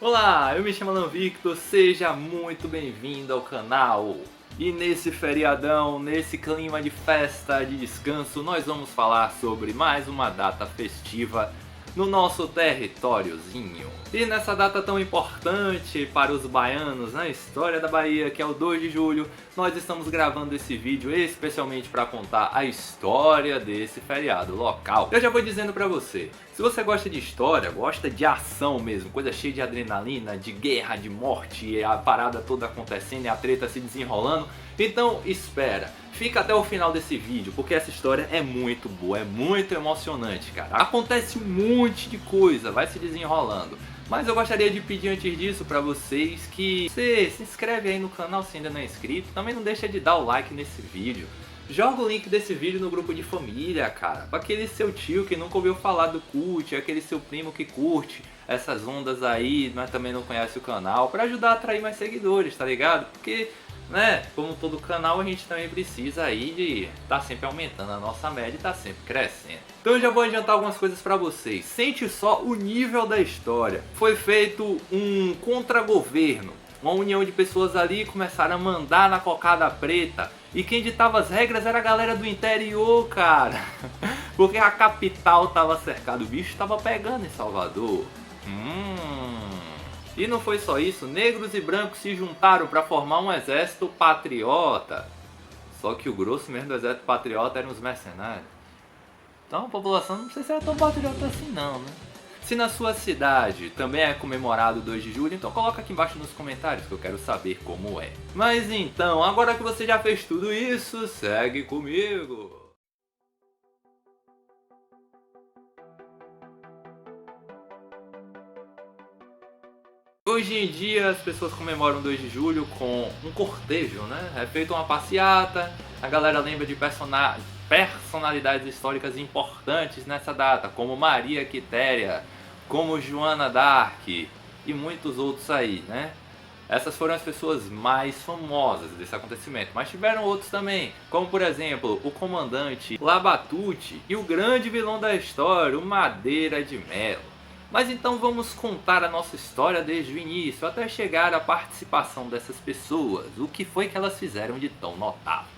Olá, eu me chamo Alan Victor, seja muito bem-vindo ao canal. E nesse feriadão, nesse clima de festa, de descanso, nós vamos falar sobre mais uma data festiva no nosso territóriozinho. E nessa data tão importante para os baianos na história da Bahia, que é o 2 de julho, nós estamos gravando esse vídeo especialmente para contar a história desse feriado local. Eu já vou dizendo para você, se você gosta de história, gosta de ação mesmo, coisa cheia de adrenalina, de guerra, de morte, a parada toda acontecendo e a treta se desenrolando, então espera, fica até o final desse vídeo, porque essa história é muito boa, é muito emocionante, cara. Acontece um monte de coisa, vai se desenrolando. Mas eu gostaria de pedir antes disso pra vocês que você se inscreve aí no canal se ainda não é inscrito. Também não deixa de dar o like nesse vídeo. Joga o link desse vídeo no grupo de família, cara. Pra aquele seu tio que nunca ouviu falar do CUT, aquele seu primo que curte essas ondas aí, mas também não conhece o canal. Pra ajudar a atrair mais seguidores, tá ligado? Porque, né, como todo canal, a gente também precisa aí de tá sempre aumentando a nossa média e tá sempre crescendo. Então eu já vou adiantar algumas coisas pra vocês. Sente só o nível da história. Foi feito um contra-governo. Uma união de pessoas ali começaram a mandar na cocada preta. E quem ditava as regras era a galera do interior, cara. Porque a capital tava cercada, o bicho tava pegando em Salvador. E não foi só isso, negros e brancos se juntaram para formar um exército patriota. Só que o grosso mesmo do exército patriota eram os mercenários. Então a população não sei se era tão patriota assim não, né? Se na sua cidade também é comemorado o 2 de julho, então coloca aqui embaixo nos comentários que eu quero saber como é. Mas então, agora que você já fez tudo isso, segue comigo! Hoje em dia as pessoas comemoram o 2 de julho com um cortejo, né? É feita uma passeata, a galera lembra de personalidades históricas importantes nessa data, como Maria Quitéria, como Joana d'Arc e muitos outros aí, né? Essas foram as pessoas mais famosas desse acontecimento, mas tiveram outros também, como por exemplo o comandante Labatute e o grande vilão da história, o Madeira de Melo. Mas então vamos contar a nossa história desde o início, até chegar à participação dessas pessoas, o que foi que elas fizeram de tão notável.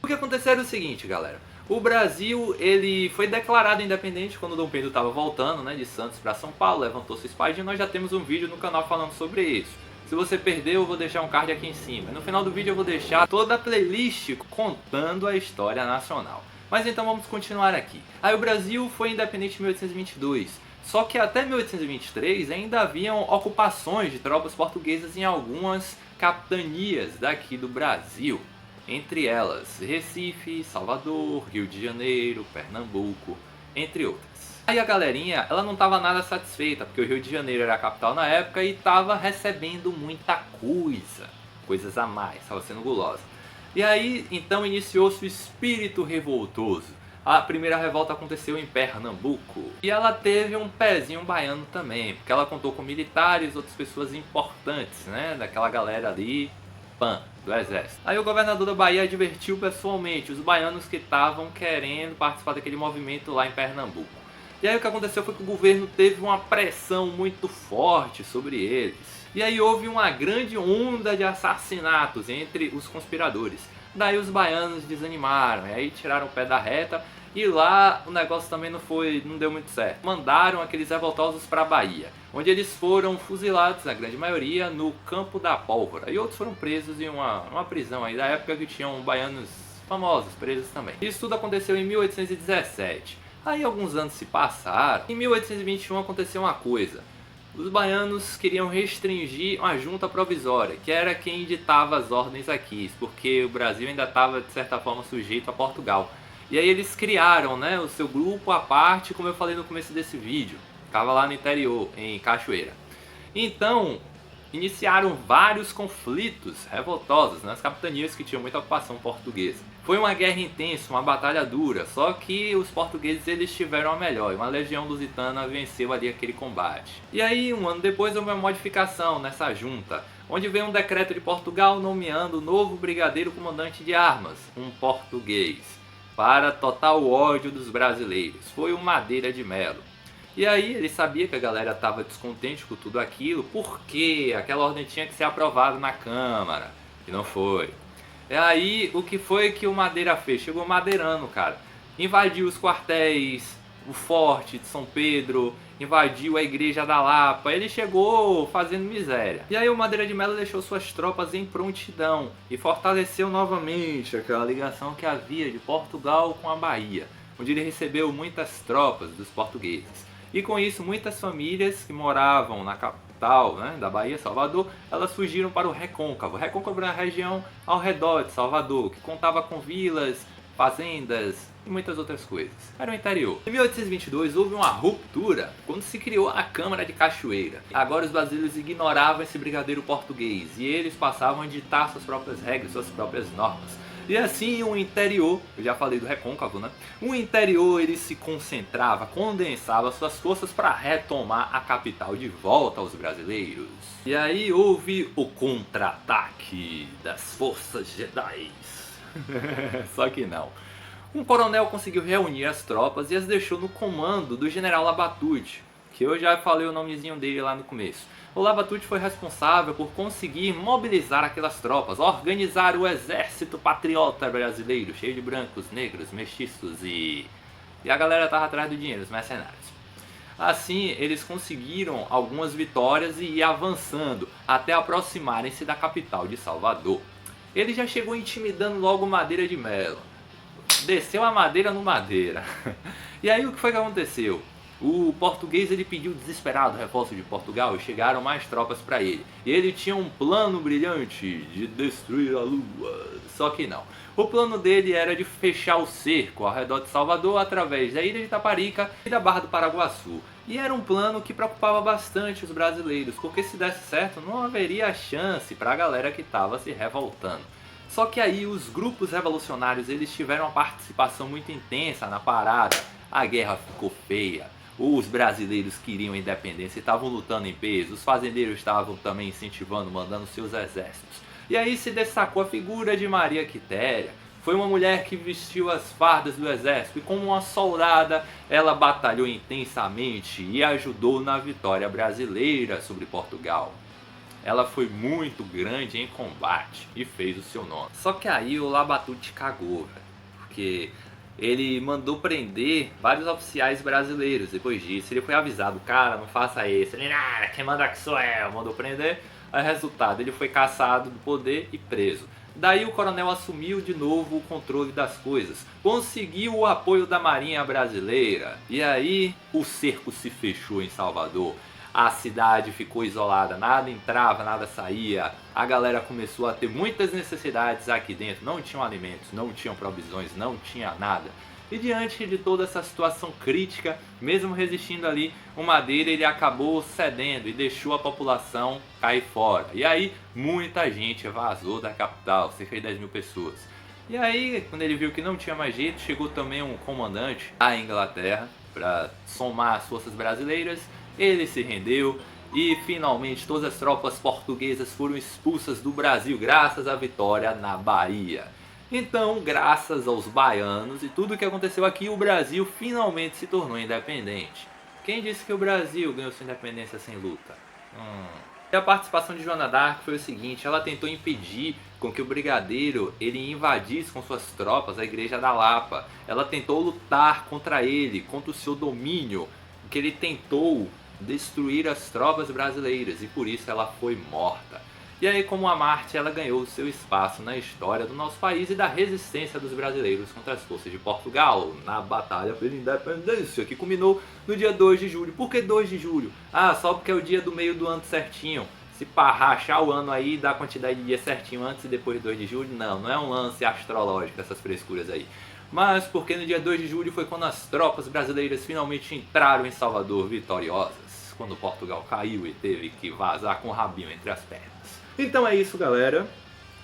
O que aconteceu era o seguinte, galera. O Brasil ele foi declarado independente quando Dom Pedro estava voltando, né, de Santos para São Paulo, levantou sua espadinha, nós já temos um vídeo no canal falando sobre isso. Se você perdeu, eu vou deixar um card aqui em cima. No final do vídeo eu vou deixar toda a playlist contando a história nacional. Mas então vamos continuar aqui. Aí o Brasil foi independente em 1822, só que até 1823 ainda haviam ocupações de tropas portuguesas em algumas capitanias daqui do Brasil. Entre elas Recife, Salvador, Rio de Janeiro, Pernambuco, entre outras. Aí a galerinha, ela não estava nada satisfeita, porque o Rio de Janeiro era a capital na época e estava recebendo muita coisa, coisas a mais, estava sendo gulosa. E aí, então, iniciou-se o espírito revoltoso. A primeira revolta aconteceu em Pernambuco. E ela teve um pezinho baiano também, porque ela contou com militares, outras pessoas importantes, né? Daquela galera ali, do exército. Aí o governador da Bahia advertiu pessoalmente os baianos que estavam querendo participar daquele movimento lá em Pernambuco. E aí o que aconteceu foi que o governo teve uma pressão muito forte sobre eles. E aí houve uma grande onda de assassinatos entre os conspiradores. Daí os baianos desanimaram, e aí tiraram o pé da reta, e lá o negócio também não deu muito certo. Mandaram aqueles revoltosos para a Bahia, onde eles foram fuzilados, a grande maioria, no Campo da Pólvora. E outros foram presos em uma prisão aí da época que tinham baianos famosos presos também. Isso tudo aconteceu em 1817. Aí alguns anos se passaram. Em 1821 aconteceu uma coisa. Os baianos queriam restringir uma junta provisória, que era quem ditava as ordens aqui, porque o Brasil ainda estava, de certa forma, sujeito a Portugal. E aí eles criaram, né, o seu grupo à parte, como eu falei no começo desse vídeo. Estava lá no interior, em Cachoeira. Então, iniciaram vários conflitos revoltosos nas capitanias que tinham muita ocupação portuguesa. Foi uma guerra intensa, uma batalha dura, só que os portugueses eles tiveram a melhor e uma legião lusitana venceu ali aquele combate. E aí, um ano depois, houve uma modificação nessa junta, onde veio um decreto de Portugal nomeando o novo brigadeiro comandante de armas, um português, para total ódio dos brasileiros. Foi o Madeira de Melo. E aí ele sabia que a galera estava descontente com tudo aquilo, porque aquela ordem tinha que ser aprovada na Câmara, e não foi. E aí o que foi que o Madeira fez? Chegou madeirando, cara. Invadiu os quartéis, o Forte de São Pedro, invadiu a Igreja da Lapa, ele chegou fazendo miséria. E aí o Madeira de Mello deixou suas tropas em prontidão e fortaleceu novamente aquela ligação que havia de Portugal com a Bahia, onde ele recebeu muitas tropas dos portugueses. E com isso muitas famílias que moravam na capital, né, da Bahia, Salvador, elas fugiram para o Recôncavo. O Recôncavo era uma região ao redor de Salvador, que contava com vilas, fazendas e muitas outras coisas. Era o interior. Em 1822 houve uma ruptura quando se criou a Câmara de Cachoeira. Agora os brasileiros ignoravam esse brigadeiro português e eles passavam a ditar suas próprias regras, suas próprias normas. E assim o interior, eu já falei do Recôncavo, né? O interior ele se concentrava, condensava suas forças para retomar a capital de volta aos brasileiros. E aí houve o contra-ataque das forças Jedi. Só que não. Um coronel conseguiu reunir as tropas e as deixou no comando do general Labatute, que eu já falei o nomezinho dele lá no começo. O Labatute foi responsável por conseguir mobilizar aquelas tropas, organizar o exército patriota brasileiro, cheio de brancos, negros, mestiços e a galera tava atrás do dinheiro, os mercenários. Assim, eles conseguiram algumas vitórias e ir avançando até aproximarem-se da capital de Salvador. Ele já chegou intimidando logo Madeira de Mello. Desceu a madeira no Madeira. E aí o que foi que aconteceu? O português ele pediu desesperado reforço de Portugal e chegaram mais tropas para ele. E ele tinha um plano brilhante de destruir a lua. Só que não. O plano dele era de fechar o cerco ao redor de Salvador através da ilha de Taparica e da Barra do Paraguaçu. E era um plano que preocupava bastante os brasileiros, porque se desse certo não haveria chance para a galera que estava se revoltando. Só que aí os grupos revolucionários eles tiveram uma participação muito intensa na parada. A guerra ficou feia. Os brasileiros queriam independência e estavam lutando em peso. Os fazendeiros estavam também incentivando, mandando seus exércitos. E aí se destacou a figura de Maria Quitéria. Foi uma mulher que vestiu as fardas do exército e como uma soldada ela batalhou intensamente e ajudou na vitória brasileira sobre Portugal. Ela foi muito grande em combate e fez o seu nome. Só que aí o Labatute cagou, porque ele mandou prender vários oficiais brasileiros. Depois disso, ele foi avisado, cara, não faça isso. Ele, quem manda aqui sou eu, mandou prender. Aí, resultado, ele foi cassado do poder e preso. Daí o coronel assumiu de novo o controle das coisas, conseguiu o apoio da Marinha Brasileira. E aí o cerco se fechou em Salvador. A cidade ficou isolada, nada entrava, nada saía. A galera começou a ter muitas necessidades aqui dentro. Não tinham alimentos, não tinham provisões, não tinha nada. E diante de toda essa situação crítica, mesmo resistindo ali, o Madeira ele acabou cedendo e deixou a população cair fora. E aí muita gente vazou da capital, cerca de 10 mil pessoas. E aí, quando ele viu que não tinha mais jeito, chegou também um comandante da Inglaterra para somar as forças brasileiras. Ele se rendeu e finalmente todas as tropas portuguesas foram expulsas do Brasil graças à vitória na Bahia. Então, graças aos baianos e tudo o que aconteceu aqui, o Brasil finalmente se tornou independente. Quem disse que o Brasil ganhou sua independência sem luta? E a participação de Joana d'Arc foi o seguinte, ela tentou impedir com que o brigadeiro ele invadisse com suas tropas a Igreja da Lapa. Ela tentou lutar contra ele, contra o seu domínio, que ele tentou destruir as tropas brasileiras e por isso ela foi morta. E aí, como a Marte, ela ganhou o seu espaço na história do nosso país e da resistência dos brasileiros contra as forças de Portugal na Batalha pela Independência, que culminou no dia 2 de julho. Por que 2 de julho? Só porque é o dia do meio do ano certinho. Se rachar o ano aí, dá a quantidade de dias certinho antes e depois de 2 de julho, não é um lance astrológico dessas frescuras aí. Mas porque no dia 2 de julho foi quando as tropas brasileiras finalmente entraram em Salvador vitoriosas, quando Portugal caiu e teve que vazar com o rabinho entre as pernas. Então é isso, galera.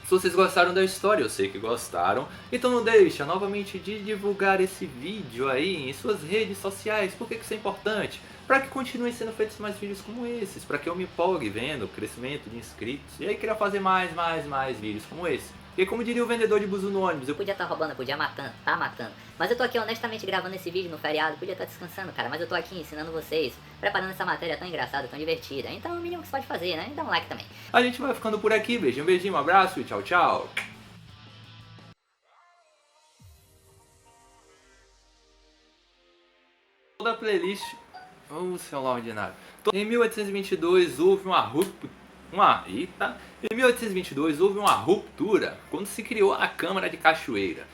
Se vocês gostaram da história, eu sei que gostaram, então não deixa novamente de divulgar esse vídeo aí em suas redes sociais. Por que isso é importante? Para que continuem sendo feitos mais vídeos como esses, para que eu me empolgue vendo o crescimento de inscritos e aí queria fazer mais vídeos como esse. Porque como diria o vendedor de buzu no ônibus, Eu podia estar roubando, eu podia matando, tá matando. Mas eu tô aqui honestamente gravando esse vídeo no feriado, podia estar descansando, cara. Mas eu tô aqui ensinando vocês, preparando essa matéria tão engraçada, tão divertida. Então é o mínimo que você pode fazer, né? E dá um like também. a gente vai ficando por aqui. Beijinho, um abraço e tchau, tchau. Toda a playlist... Oh, celular ordinário. Em 1822 houve Em 1822 houve uma ruptura quando se criou a Câmara de Cachoeira.